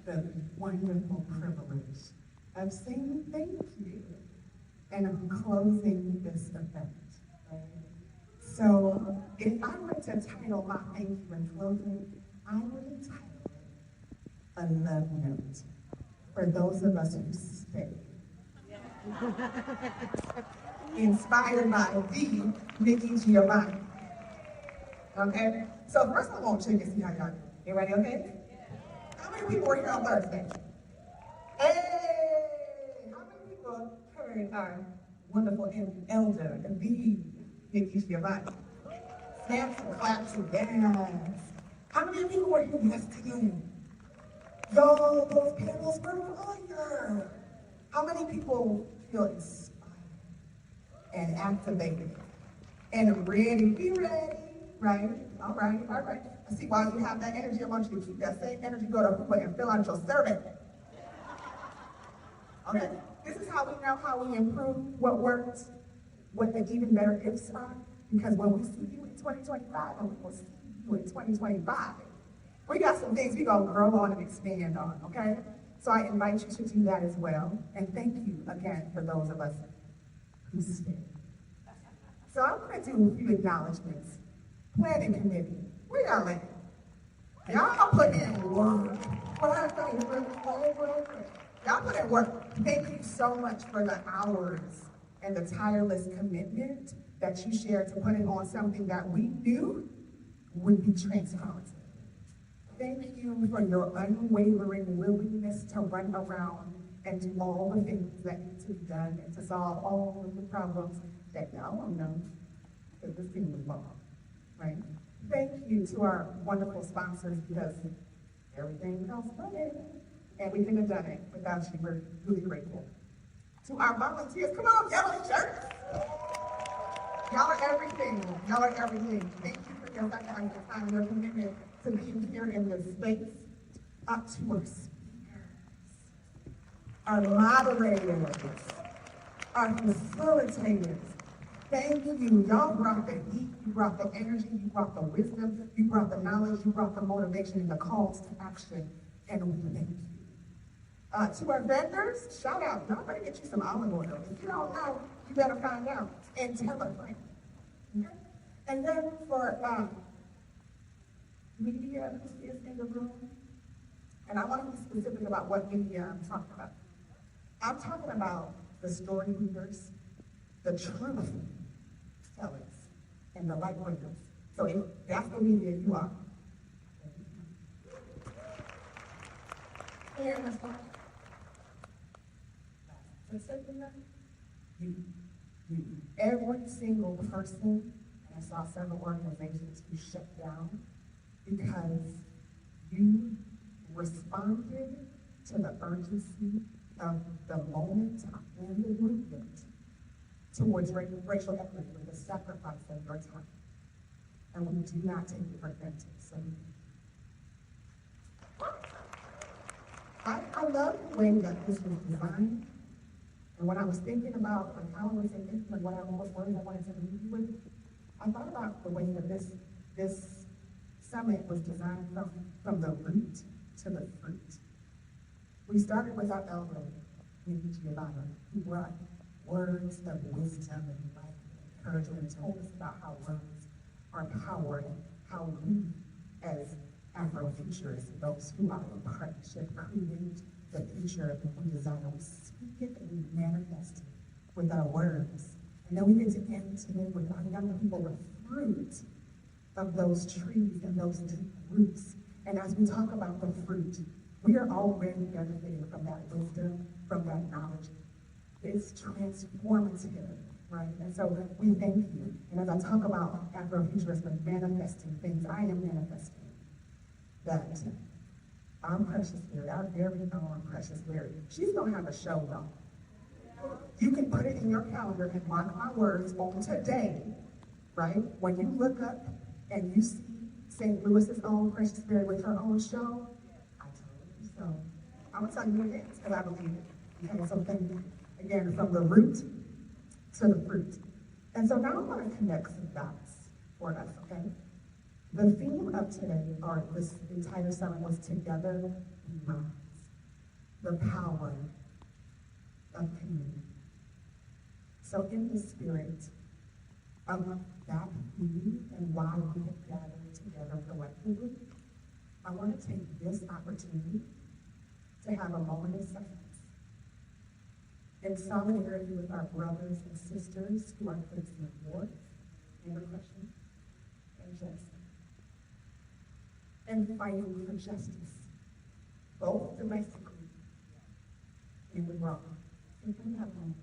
the wonderful privilege of saying thank you and of closing this event. So if I were to title my thank you in closing, I would title it a love note for those of us who stayed. Inspired by the Nikki Giovanni. Okay? So first I want to check and see how y'all do. Everybody okay? How many people were here on Thursday? Hey! How many people heard our wonderful elder, the Nikki Giovanni? Snaps and claps and yes. How many people were here yesterday? Yo, those panels were fire. How many people feel inspired and activated and ready? Be ready, right? All right, all right. I see why you have that energy. I want you to keep that same energy, go to Hoover and fill out your survey. Okay, this is how we know how we improve what works, what the even better gifts are, because when we see you in 2025 and we will see you in 2025, we got some things we're gonna grow on and expand on, okay? So I invite you to do that as well. And thank you again for those of us who stayed. So I'm gonna do a few acknowledgements. Planning committee, where y'all at? Y'all put in work. Y'all put in work. Thank you so much for the hours and the tireless commitment that you shared to putting on something that we knew would be transformative. Thank you for your unwavering willingness to run around and do all the things that need to be done and to solve all of the problems that y'all don't know, because this team was long, right? Thank you to our wonderful sponsors, because everything costs money, and we couldn't have done it without you. We're really grateful. To our volunteers, come on, yellow shirts. Y'all are everything. Y'all are everything. Thank you for your sacrifice, your time, your commitment to being here in this space. Up to our speakers, our moderators, our facilitators. Thank you. Y'all brought the heat, you brought the energy, you brought the wisdom, you brought the knowledge, you brought the motivation and the calls to action. And we thank you. To our vendors, shout out. Y'all better get you some olive oil. If you don't know, you better find out and tell a friend. Okay? And then for media who is in the room, and I want to be specific about what media I'm talking about. I'm talking about the story readers, the truth tellers, and the light bringers. So if that's the media you are. Here, let's go. Every single person, and I saw several organizations who shut down because you responded to the urgency of the moment and the movement towards racial equity with the sacrifice of your time. And we do not take it for granted. So I love the way that this was designed. And when I was thinking about how I was thinking, what words I wanted to leave you with, I thought about the way that this summit was designed from the root to the fruit. We started with our elder, Nikki Giovanni, who brought words of wisdom and life and encouragement and told us about how words are power and how we, as Afrofuturists, those who are in partnership, create the future that we desire. We speak it and we manifest it with our words. And then we get to end today with our young people, the fruit of those trees and those deep roots. And as we talk about the fruit, we are already benefiting from that wisdom, from that knowledge. It's transformative, right? And so we thank you. And as I talk about Afrofuturism manifesting things, I am manifesting that our precious Mary, our very own precious Mary, she's gonna have a show though. You can put it in your calendar and mark my words on today, right? When you look up and you see St. Louis's own precious Mary with her own show, I told you so. I'm gonna tell you again, because I believe it. Okay, so thank you. Again, from the root to the fruit. And so now I'm gonna connect some dots for us, okay? The theme of today, or this entire summit, was Together We Rise. the power of community. So in the spirit of that beauty and why we have gathered together collectively, I want to take this opportunity to have a moment of silence in solidarity with our brothers and sisters who are facing war and oppression and genocide, and fighting for justice, both domestically and abroad. So can we have a moment?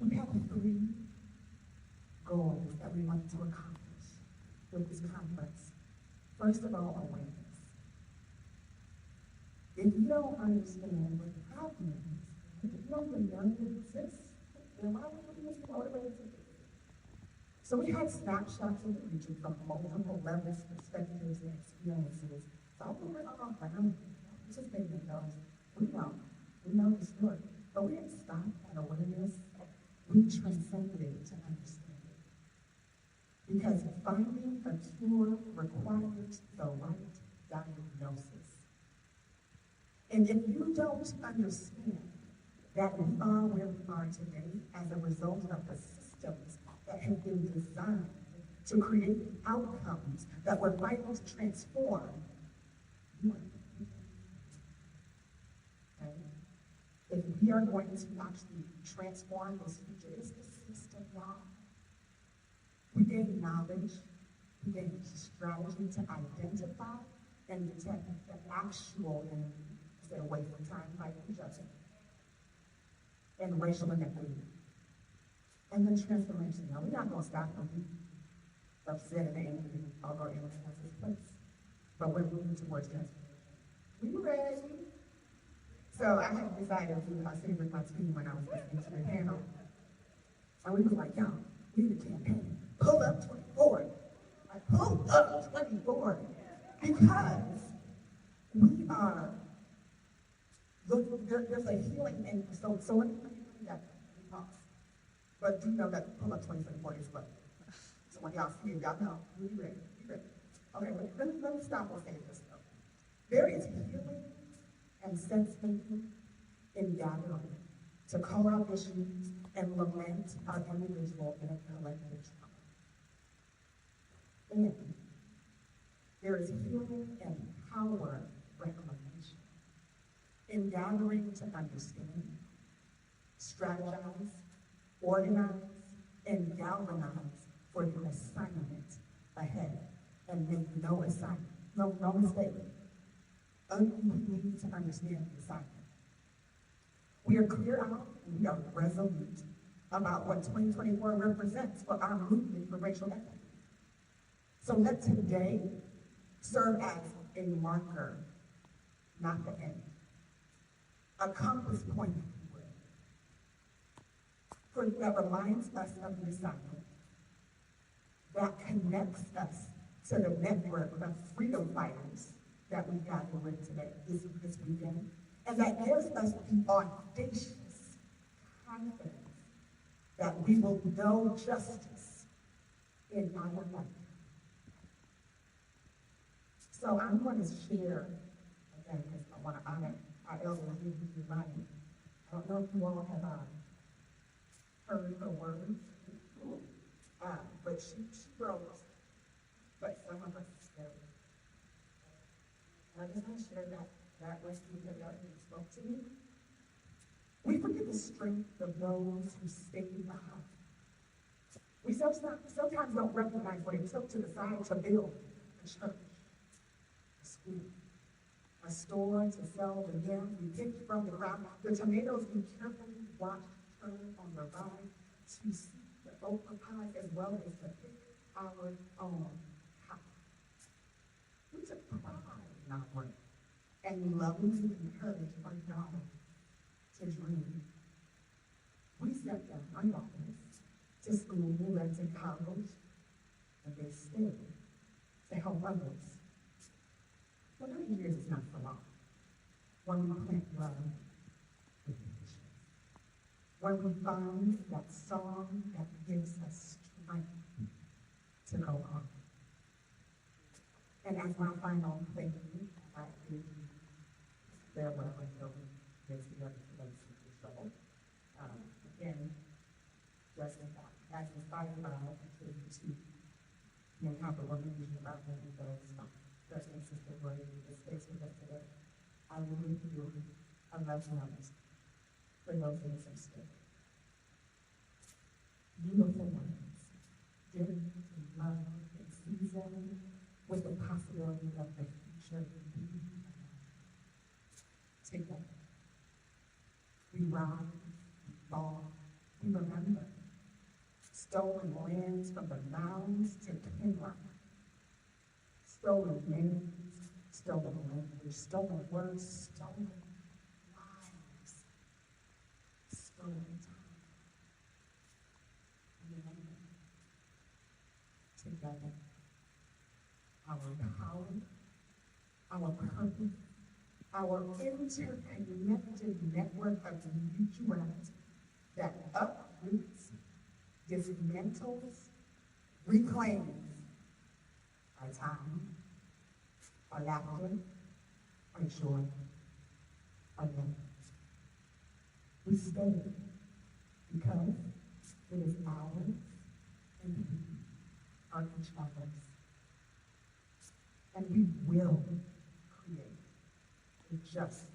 We have three goals that we want to accomplish with this conference. First of all, awareness. If you don't understand what the problem is, if you don't even know it exists, then why would you be motivated to do it? So we had snapshots of the region from multiple levels, perspectives, and experiences. So I think we're all around participating in those. We know the story, but we didn't stop at awareness. We transcended it to understand it. Because finding a cure requires the right diagnosis. And if you don't understand that we are where we are today as a result of the systems that have been designed to create outcomes that were vital to transform, you are okay? If we are going to actually transform this future, it's the system, y'all. We gain knowledge, we gain strategy to identify and detect the actual enemy instead of wasting time fighting each other. And racial inequity. And then transformation. Now, we're not going to stop when we upset and angry, although illness has its place. But we're moving towards transformation. We ready? So I had decided to do my favorite my team when I was listening to the panel. And we were like, yo, we need a campaign. Pull up 24. Like, pull up 24. Because we are, there's a healing, and so let me that pause. But do know that pull up 2024 is what? So when y'all see it, y'all know, we ready, we ready. Okay, but let me stop and say this though. There is healing and sense-making in gathering to call out issues and lament our individual and collective trauma. And there is healing and power reclamation in gathering to understand, strategize, organize, and galvanize for the assignment ahead, and make no mistake. We need to understand the assignment. We are clear out and we are resolute about what 2024 represents for our movement for racial equity. So let today serve as a marker, not the end. A compass point, if you will, that reminds us of the assignment, that connects us to the network of freedom fighters that we gather with today, this weekend, and that gives us the audacious confidence that we will know justice in our life. So I'm going to share, again, because I want to honor our elder who's running. I don't know if you all have heard her words, but she wrote, but some of us still. And I just want to share that with you that you spoke to me. We forget the strength of those who stayed behind. We sometimes don't recognize what it took to decide to build a church, a school, a store to sell the yams we picked from the ground, the tomatoes we carefully watched turn on the vine, to see the okra pies as well as to pick our own house. We took pride in our work and lovingly encouraged our daughters to dream. We stepped down our daughters to school and to college, and they stayed to help others. 30 years is not for long. when we plant love with patience, when we find that song that gives us strength to go on. And as my final thing, I do farewell until there's the other place of the show. Again, just as inspired by to encounter women about maybe those first and sister were in the space with us today. I will leave you a love note for those in some spirit. Beautiful ones, given to love and season with the possibility of the future being together. We rise, we fall, we remember. Stolen lands from the mounds to Kinrock. Stolen names, stolen language, stolen words, stolen lives, stolen time. Remember, together, our power, our purpose, our interconnected network of mutuality that uproots, dismantles, reclaims our time, our laughter, our joy, our love. We stay because it is ours and we are each other's. And we will create a just